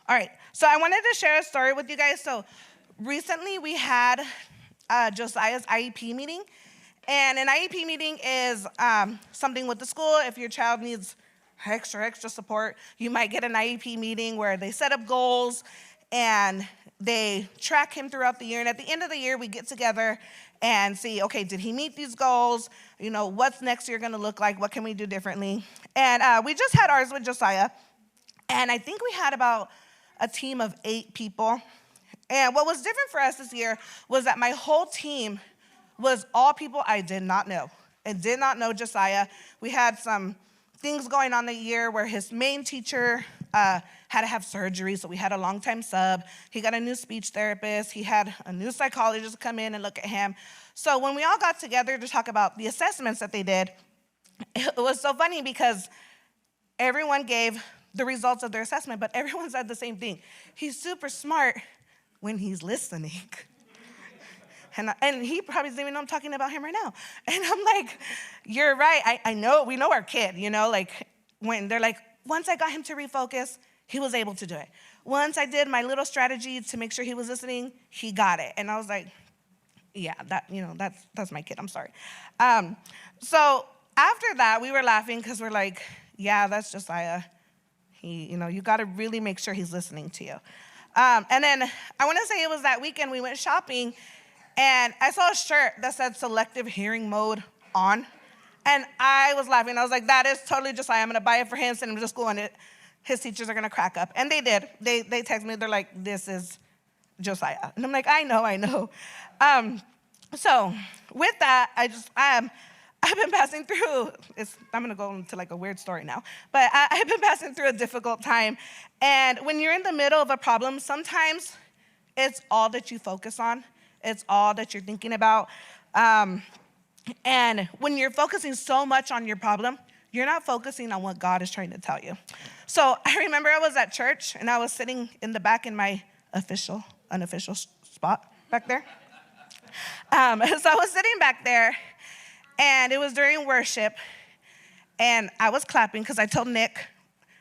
All right, so I wanted to share a story with you guys. So recently we had Josiah's IEP meeting. And an IEP meeting is something with the school. If your child needs extra support, you might get an IEP meeting where they set up goals and they track him throughout the year. And at the end of the year, we get together and see, okay, did he meet these goals? What's next year gonna look like? What can we do differently? And we just had ours with Josiah. And I think we had about a team of 8 people. And what was different for us this year was that my whole team was all people I did not know. And did not know Josiah. We had some things going on the year where his main teacher had to have surgery, so we had a long-time sub. He got a new speech therapist. He had a new psychologist come in and look at him. So when we all got together to talk about the assessments that they did, it was so funny because everyone gave the results of their assessment, but everyone said the same thing. He's super smart when he's listening. And he probably doesn't even know I'm talking about him right now. And I'm like, you're right. I know, we know our kid, like when they're like, once I got him to refocus, he was able to do it. Once I did my little strategy to make sure he was listening, he got it. And I was like, yeah, that's my kid, I'm sorry. So after that, we were laughing because we're like, yeah, that's Josiah. You gotta really make sure he's listening to you. And then I wanna say it was that weekend we went shopping and I saw a shirt that said selective hearing mode on. And I was laughing. I was like, that is totally Josiah. I'm going to buy it for him, send him to school, and his teachers are going to crack up. And they did. They texted me. They're like, this is Josiah. And I'm like, I know. So with that, I've been passing through, I'm going to go into like a weird story now, but I've been passing through a difficult time. And when you're in the middle of a problem, sometimes it's all that you focus on. It's all that you're thinking about. And when you're focusing so much on your problem, you're not focusing on what God is trying to tell you. So I remember I was at church, and I was sitting in the back in my unofficial spot back there. So I was sitting back there, and it was during worship, and I was clapping because I told Nick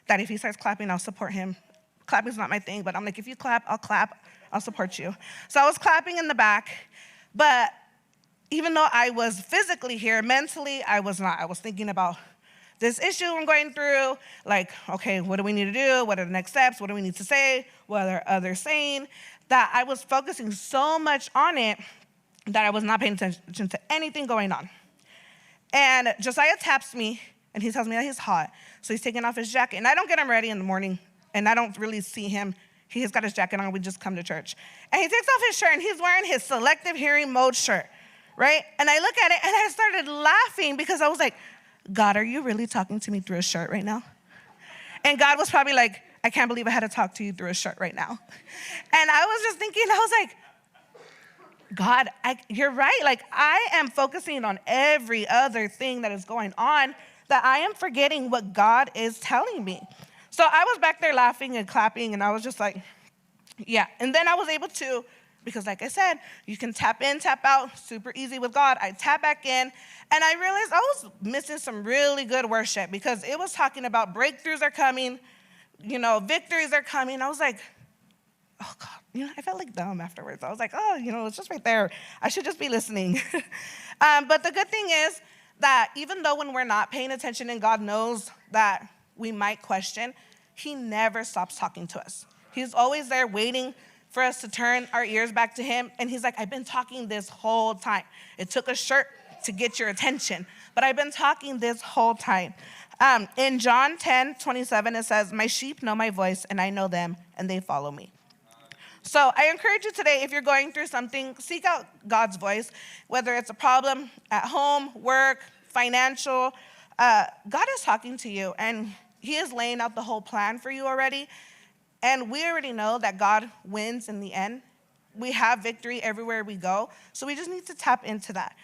that if he starts clapping, I'll support him. Clapping's not my thing, but I'm like, if you clap, I'll clap. I'll support you. So I was clapping in the back, but even though I was physically here, mentally, I was not. I was thinking about this issue I'm going through, like, okay, what do we need to do? What are the next steps? What do we need to say? What are others saying? That I was focusing so much on it that I was not paying attention to anything going on. And Josiah taps me, and he tells me that he's hot. So he's taking off his jacket, and I don't get him ready in the morning, and I don't really see him. He's got his jacket on, we just come to church. And he takes off his shirt, and he's wearing his selective hearing mode shirt, right? And I look at it, and I started laughing because I was like, God, are you really talking to me through a shirt right now? And God was probably like, I can't believe I had to talk to you through a shirt right now. And I was just thinking, I was like, God, you're right. Like, I am focusing on every other thing that is going on that I am forgetting what God is telling me. So I was back there laughing and clapping, and I was just like, yeah. And then I was able to, because like I said, you can tap in, tap out, super easy with God. I tap back in, and I realized I was missing some really good worship because it was talking about breakthroughs are coming, victories are coming. I was like, oh God, I felt like dumb afterwards. I was like, oh, it's just right there. I should just be listening. But the good thing is that even though when we're not paying attention and God knows that we might question, he never stops talking to us. He's always there waiting for us to turn our ears back to him. And he's like, I've been talking this whole time. It took a shirt to get your attention, but I've been talking this whole time. In John 10:27, it says, my sheep know my voice, and I know them, and they follow me. So I encourage you today, if you're going through something, seek out God's voice, whether it's a problem at home, work, financial. God is talking to you, and he is laying out the whole plan for you already. And we already know that God wins in the end. We have victory everywhere we go. So we just need to tap into that.